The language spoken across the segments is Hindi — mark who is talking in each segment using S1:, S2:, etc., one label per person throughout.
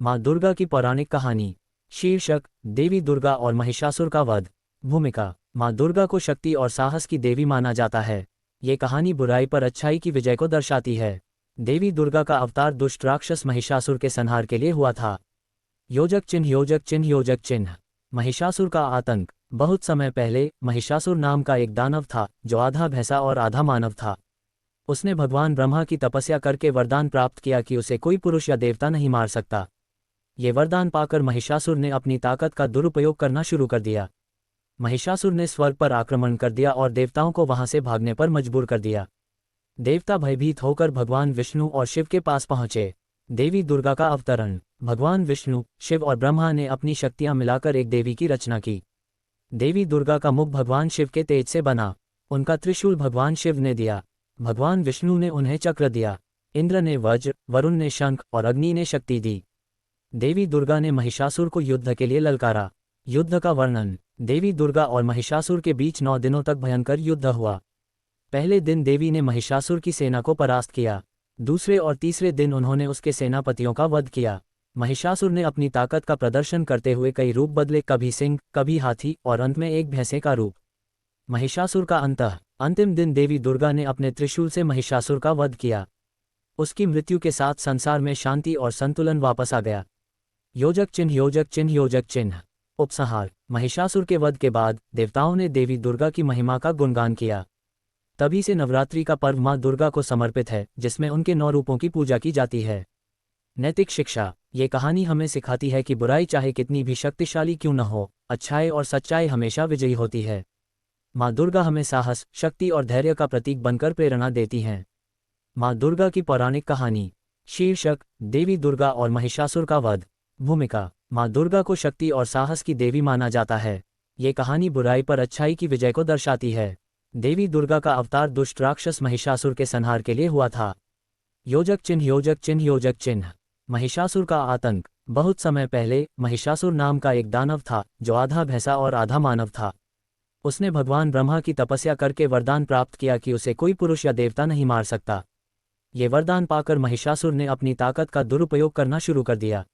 S1: माँ दुर्गा की पौराणिक कहानी। शीर्षक: देवी दुर्गा और महिषासुर का वध। भूमिका: माँ दुर्गा को शक्ति और साहस की देवी माना जाता है। ये कहानी बुराई पर अच्छाई की विजय को दर्शाती है। देवी दुर्गा का अवतार दुष्ट राक्षस महिषासुर के संहार के लिए हुआ था। योजक चिन्ह योजक चिन्ह योजक चिन्ह। महिषासुर का आतंक। बहुत समय पहले महिषासुर नाम का एक दानव था जो आधा भैंसा और आधा मानव था। उसने भगवान ब्रह्मा की तपस्या करके वरदान प्राप्त किया कि उसे कोई पुरुष या देवता नहीं मार सकता। ये वरदान पाकर महिषासुर ने अपनी ताकत का दुरुपयोग करना शुरू कर दिया। महिषासुर ने स्वर्ग पर आक्रमण कर दिया और देवताओं को वहां से भागने पर मजबूर कर दिया। देवता भयभीत होकर भगवान विष्णु और शिव के पास पहुंचे। देवी दुर्गा का अवतरण। भगवान विष्णु, शिव और ब्रह्मा ने अपनी शक्तियां मिलाकर एक देवी की रचना की। देवी दुर्गा का मुख भगवान शिव के तेज से बना। उनका त्रिशूल भगवान शिव ने दिया। भगवान विष्णु ने उन्हें चक्र दिया। इंद्र ने वज्र, वरुण ने शंख और अग्नि ने शक्ति दी। देवी दुर्गा ने महिषासुर को युद्ध के लिए ललकारा। युद्ध का वर्णन। देवी दुर्गा और महिषासुर के बीच 9 दिनों तक भयंकर युद्ध हुआ। पहले दिन देवी ने महिषासुर की सेना को परास्त किया। दूसरे और तीसरे दिन उन्होंने उसके सेनापतियों का वध किया। महिषासुर ने अपनी ताकत का प्रदर्शन करते हुए कई रूप बदले, कभी सिंह, कभी हाथी और अंत में एक भैंसे का रूप। महिषासुर का अंतः। अंतिम दिन देवी दुर्गा ने अपने त्रिशूल से महिषासुर का वध किया। उसकी मृत्यु के साथ संसार में शांति और संतुलन वापस आ गया। योजक चिन्ह योजक चिन्ह योजक चिन्ह। उपसंहार। महिषासुर के वध के बाद देवताओं ने देवी दुर्गा की महिमा का गुणगान किया। तभी से नवरात्रि का पर्व माँ दुर्गा को समर्पित है, जिसमें उनके 9 रूपों की पूजा की जाती है। नैतिक शिक्षा। ये कहानी हमें सिखाती है कि बुराई चाहे कितनी भी शक्तिशाली क्यों न हो, अच्छाई और सच्चाई हमेशा विजयी होती है। माँ दुर्गा हमें साहस, शक्ति और धैर्य का प्रतीक बनकर प्रेरणा देती हैं। माँ दुर्गा की पौराणिक कहानी। शीर्षक: देवी दुर्गा और महिषासुर का वध। भूमिका: माँ दुर्गा को शक्ति और साहस की देवी माना जाता है। ये कहानी बुराई पर अच्छाई की विजय को दर्शाती है। देवी दुर्गा का अवतार दुष्ट राक्षस महिषासुर के संहार के लिए हुआ था। योजक चिन्ह योजक चिन्ह योजक चिन्ह। महिषासुर का आतंक। बहुत समय पहले महिषासुर नाम का एक दानव था जो आधा भैंसा और आधा मानव था। उसने भगवान ब्रह्मा की तपस्या करके वरदान प्राप्त किया कि उसे कोई पुरुष या देवता नहीं मार सकता। ये वरदान पाकर महिषासुर ने अपनी ताकत का दुरुपयोग करना शुरू कर दिया।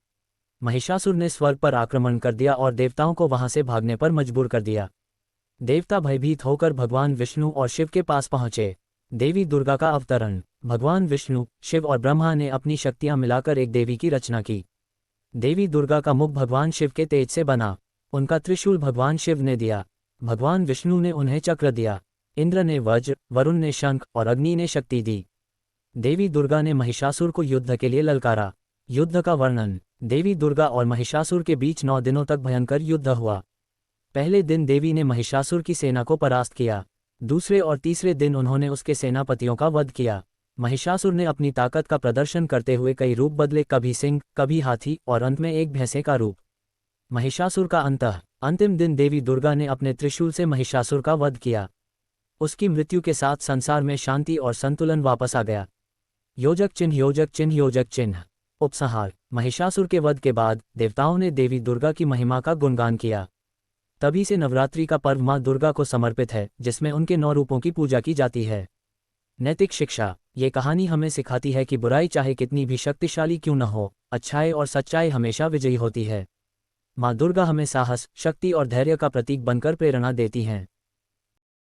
S1: महिषासुर ने स्वर्ग पर आक्रमण कर दिया और देवताओं को वहां से भागने पर मजबूर कर दिया। देवता भयभीत होकर भगवान विष्णु और शिव के पास पहुंचे। देवी दुर्गा का अवतरण। भगवान विष्णु, शिव और ब्रह्मा ने अपनी शक्तियां मिलाकर एक देवी की रचना की। देवी दुर्गा का मुख भगवान शिव के तेज से बना। उनका त्रिशूल भगवान शिव ने दिया। भगवान विष्णु ने उन्हें चक्र दिया। इंद्र ने वज्र, वरुण ने शंख और अग्नि ने शक्ति दी। देवी दुर्गा ने महिषासुर को युद्ध के लिए ललकारा। युद्ध का वर्णन। देवी दुर्गा और महिषासुर के बीच 9 दिनों तक भयंकर युद्ध हुआ। पहले दिन देवी ने महिषासुर की सेना को परास्त किया। दूसरे और तीसरे दिन उन्होंने उसके सेनापतियों का वध किया। महिषासुर ने अपनी ताकत का प्रदर्शन करते हुए कई रूप बदले, कभी सिंह, कभी हाथी और अंत में एक भैंसे का रूप। महिषासुर का अंतः। अंतिम दिन देवी दुर्गा ने अपने त्रिशूल से महिषासुर का वध किया। उसकी मृत्यु के साथ संसार में शांति और संतुलन वापस आ गया। योजक चिन्ह योजक चिन्ह योजक चिन्ह। उपसंहार। महिषासुर के वध के बाद देवताओं ने देवी दुर्गा की महिमा का गुणगान किया। तभी से नवरात्रि का पर्व माँ दुर्गा को समर्पित है, जिसमें उनके 9 रूपों की पूजा की जाती है। नैतिक शिक्षा। ये कहानी हमें सिखाती है कि बुराई चाहे कितनी भी शक्तिशाली क्यों न हो, अच्छाई और सच्चाई हमेशा विजयी होती है। माँ दुर्गा हमें साहस, शक्ति और धैर्य का प्रतीक बनकर प्रेरणा देती हैं।